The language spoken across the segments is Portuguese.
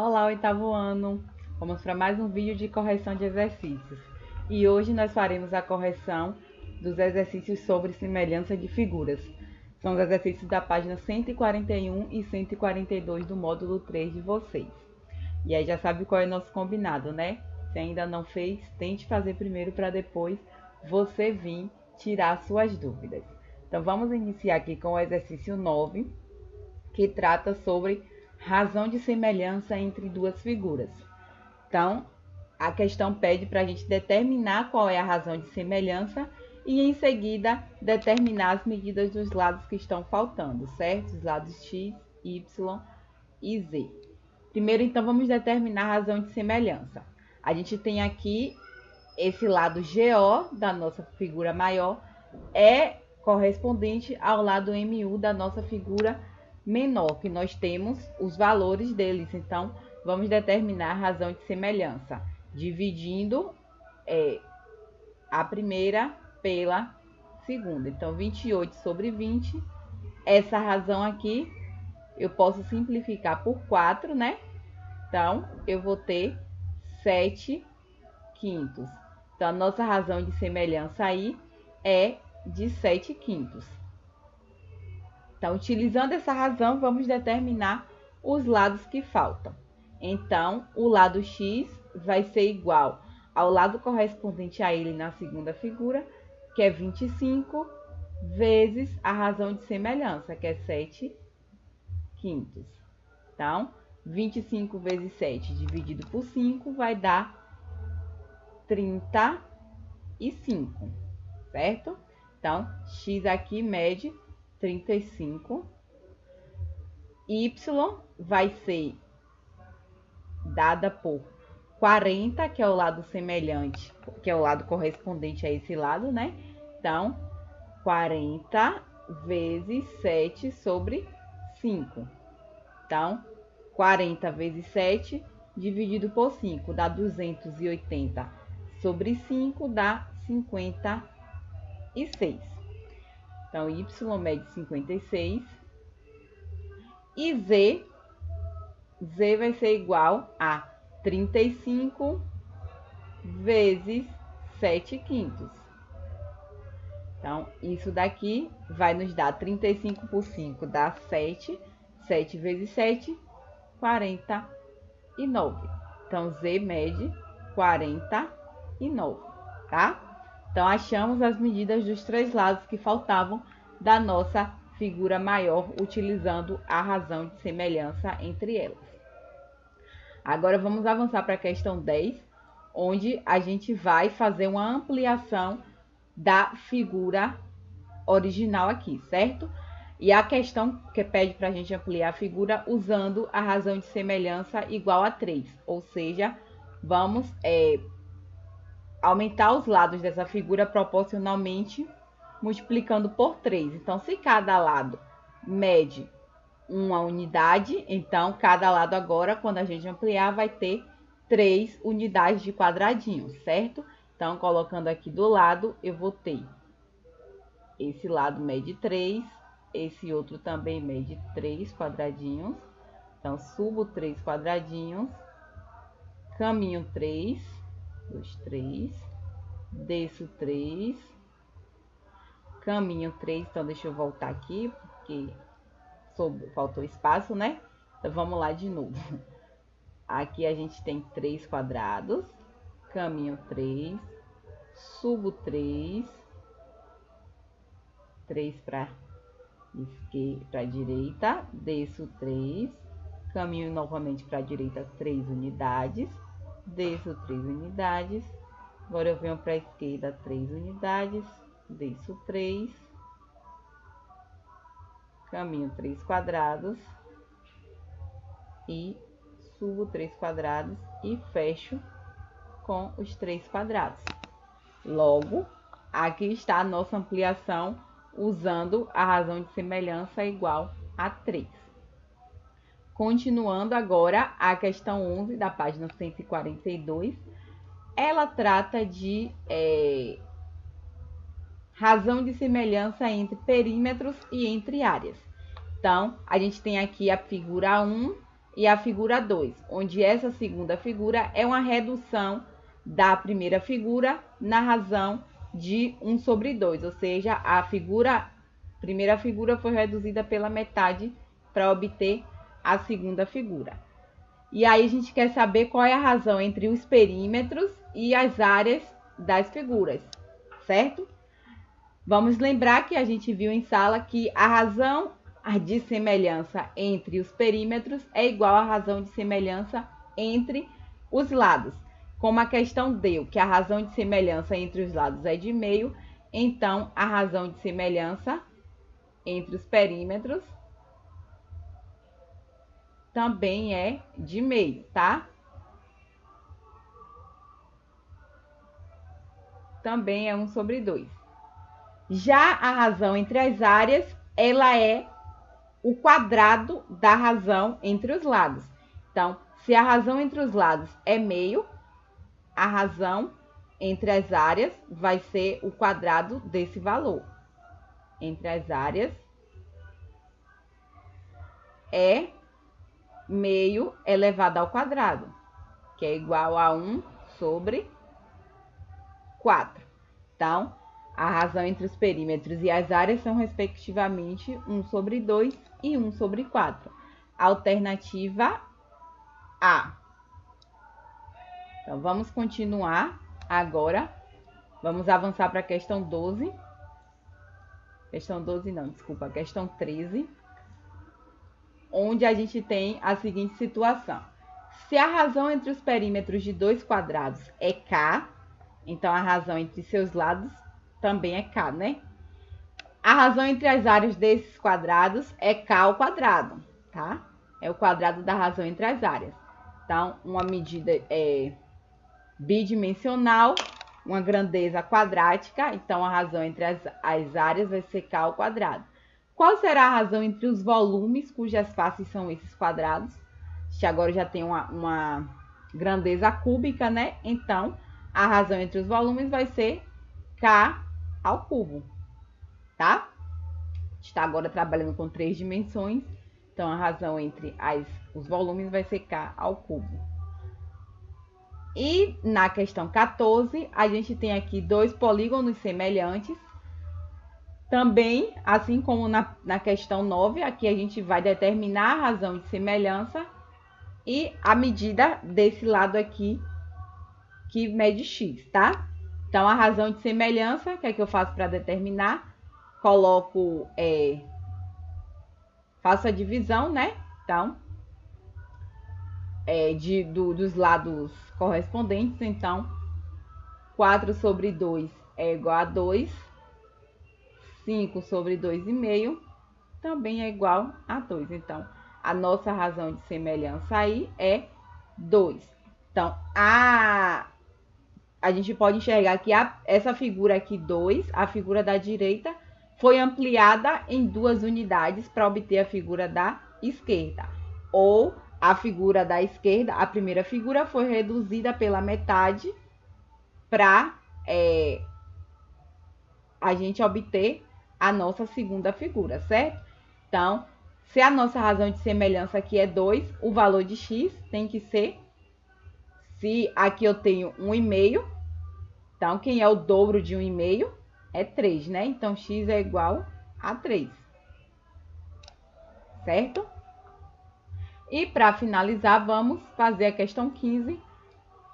Olá, oitavo ano! Vamos para mais um vídeo de correção de exercícios. E hoje nós faremos a correção dos exercícios sobre semelhança de figuras. São os exercícios da página 141 e 142 do módulo 3 de vocês. E aí já sabe qual é o nosso combinado, né? Se ainda não fez, tente fazer primeiro para depois você vir tirar suas dúvidas. Então vamos iniciar aqui com o exercício 9, que trata sobre razão de semelhança entre duas figuras. Então, a questão pede para a gente determinar qual é a razão de semelhança e, em seguida, determinar as medidas dos lados que estão faltando, certo? Os lados x, y e z. Primeiro, então, vamos determinar a razão de semelhança. A gente tem aqui esse lado GO da nossa figura maior é correspondente ao lado MU da nossa figura menor, que nós temos os valores deles. Então, vamos determinar a razão de semelhança, dividindo a primeira pela segunda. Então, 28 sobre 20, essa razão aqui, eu posso simplificar por 4, né? Então, eu vou ter 7 quintos. Então, a nossa razão de semelhança aí é de 7 quintos. Então, utilizando essa razão, vamos determinar os lados que faltam. Então, o lado x vai ser igual ao lado correspondente a ele na segunda figura, que é 25, vezes a razão de semelhança, que é 7 quintos. Então, 25 vezes 7 dividido por 5 vai dar 35, certo? Então, x aqui mede 35. Y vai ser dada por 40, que é o lado semelhante, que é o lado correspondente a esse lado, né? Então, 40 vezes 7 sobre 5. Então, 40 vezes 7 dividido por 5 dá 280 sobre 5 dá 56. Então, y mede 56. E z vai ser igual a 35 vezes 7 quintos. Então, isso daqui vai nos dar 35 por 5 dá 7. 7 vezes 7, 49. Então, z mede 49, tá? Então, achamos as medidas dos três lados que faltavam da nossa figura maior, utilizando a razão de semelhança entre elas. Agora, vamos avançar para a questão 10, onde a gente vai fazer uma ampliação da figura original aqui, certo? E a questão que pede para a gente ampliar a figura usando a razão de semelhança igual a 3, ou seja, vamos aumentar os lados dessa figura proporcionalmente multiplicando por 3. Então, se cada lado mede uma unidade, então cada lado agora, quando a gente ampliar, vai ter 3 unidades de quadradinho, certo? Então, colocando aqui do lado, eu vou ter esse lado mede 3, esse outro também mede 3 quadradinhos. Então, subo 3 quadradinhos, caminho 3, 2, 3, desço 3, caminho 3, então deixa eu voltar aqui, porque faltou espaço, né? Então, vamos lá de novo. Aqui a gente tem 3 quadrados, caminho 3, subo 3, 3 para esquerda, para direita, desço 3, caminho novamente para a direita 3 unidades, desço 3 unidades, agora eu venho para a esquerda 3 unidades, desço 3, caminho 3 quadrados e subo 3 quadrados e fecho com os 3 quadrados. Logo, aqui está a nossa ampliação usando a razão de semelhança igual a 3. Continuando agora, a questão 11 da página 142, ela trata de razão de semelhança entre perímetros e entre áreas. Então, a gente tem aqui a figura 1 e a figura 2, onde essa segunda figura é uma redução da primeira figura na razão de 1 sobre 2, ou seja, a primeira figura foi reduzida pela metade para obter a segunda figura. E aí a gente quer saber qual é a razão entre os perímetros e as áreas das figuras, certo? Vamos lembrar que a gente viu em sala que a razão de semelhança entre os perímetros é igual à razão de semelhança entre os lados. Como a questão deu que a razão de semelhança entre os lados é de meio, então a razão de semelhança entre os perímetros também é de meio, tá? Também é 1 sobre 2. Já a razão entre as áreas, ela é o quadrado da razão entre os lados. Então, se a razão entre os lados é meio, a razão entre as áreas vai ser o quadrado desse valor. Entre as áreas é meio elevado ao quadrado, que é igual a 1 sobre 4. Então, a razão entre os perímetros e as áreas são, respectivamente, 1 sobre 2 e 1 sobre 4. Alternativa A. Então, vamos continuar agora. Vamos avançar para a questão 12. Questão 12 não, desculpa, a questão 13. Onde a gente tem a seguinte situação. Se a razão entre os perímetros de dois quadrados é K, então a razão entre seus lados também é K, né? A razão entre as áreas desses quadrados é K ao quadrado, tá? É o quadrado da razão entre as áreas. Então, uma medida bidimensional, uma grandeza quadrática, então a razão entre as áreas vai ser K ao quadrado. Qual será a razão entre os volumes cujas faces são esses quadrados? Agora já tem uma grandeza cúbica, né? Então, a razão entre os volumes vai ser K ao cubo, tá? A gente está agora trabalhando com 3 dimensões, então a razão entre os volumes vai ser K ao cubo. E na questão 14, a gente tem aqui dois polígonos semelhantes. Também, assim como na questão 9, aqui a gente vai determinar a razão de semelhança e a medida desse lado aqui, que mede x, tá? Então, a razão de semelhança, o que é que eu faço para determinar? Coloco, faço a divisão, né? Então, dos lados correspondentes. Então, 4 sobre 2 é igual a 2. 5 sobre 2,5 também é igual a 2. Então, a nossa razão de semelhança aí é 2. Então, a gente pode enxergar que essa figura aqui, 2, a figura da direita, foi ampliada em 2 unidades para obter a figura da esquerda. Ou a figura da esquerda, a primeira figura, foi reduzida pela metade para a gente obter a nossa segunda figura, certo? Então, se a nossa razão de semelhança aqui é 2, o valor de x tem que ser, se aqui eu tenho 1,5, então quem é o dobro de 1,5 é 3, né? Então, x é igual a 3, certo? E para finalizar, vamos fazer a questão 15,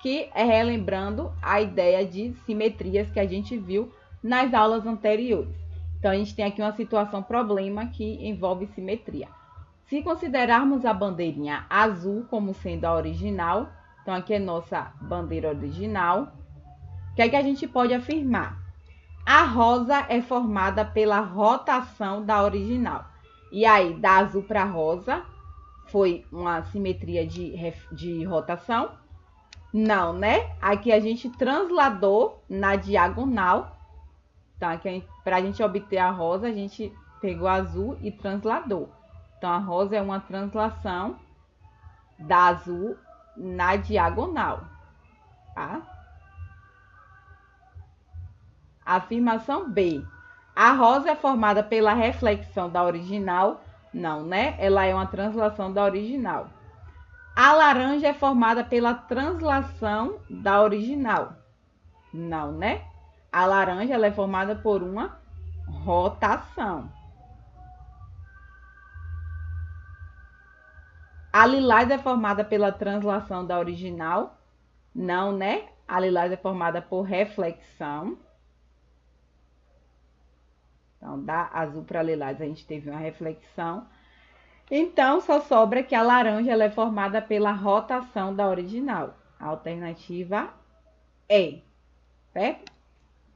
que é relembrando a ideia de simetrias que a gente viu nas aulas anteriores. Então, a gente tem aqui uma situação problema que envolve simetria. Se considerarmos a bandeirinha azul como sendo a original, então aqui é nossa bandeira original, o que é que a gente pode afirmar? A rosa é formada pela rotação da original. E aí, da azul para rosa, foi uma simetria de rotação? Não, né? Aqui a gente transladou na diagonal. Então, aqui, para a gente obter a rosa, a gente pegou azul e transladou. Então, a rosa é uma translação da azul na diagonal, tá? Afirmação B. A rosa é formada pela reflexão da original? Não, né? Ela é uma translação da original. A laranja é formada pela translação da original. Não, né? A laranja ela é formada por uma rotação. A lilás é formada pela translação da original? Não, né? A lilás é formada por reflexão. Então, da azul para lilás a gente teve uma reflexão. Então, só sobra que a laranja ela é formada pela rotação da original. A alternativa é, certo?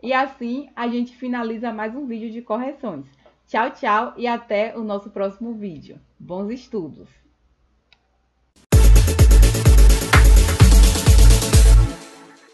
E assim a gente finaliza mais um vídeo de correções. Tchau, tchau e até o nosso próximo vídeo. Bons estudos!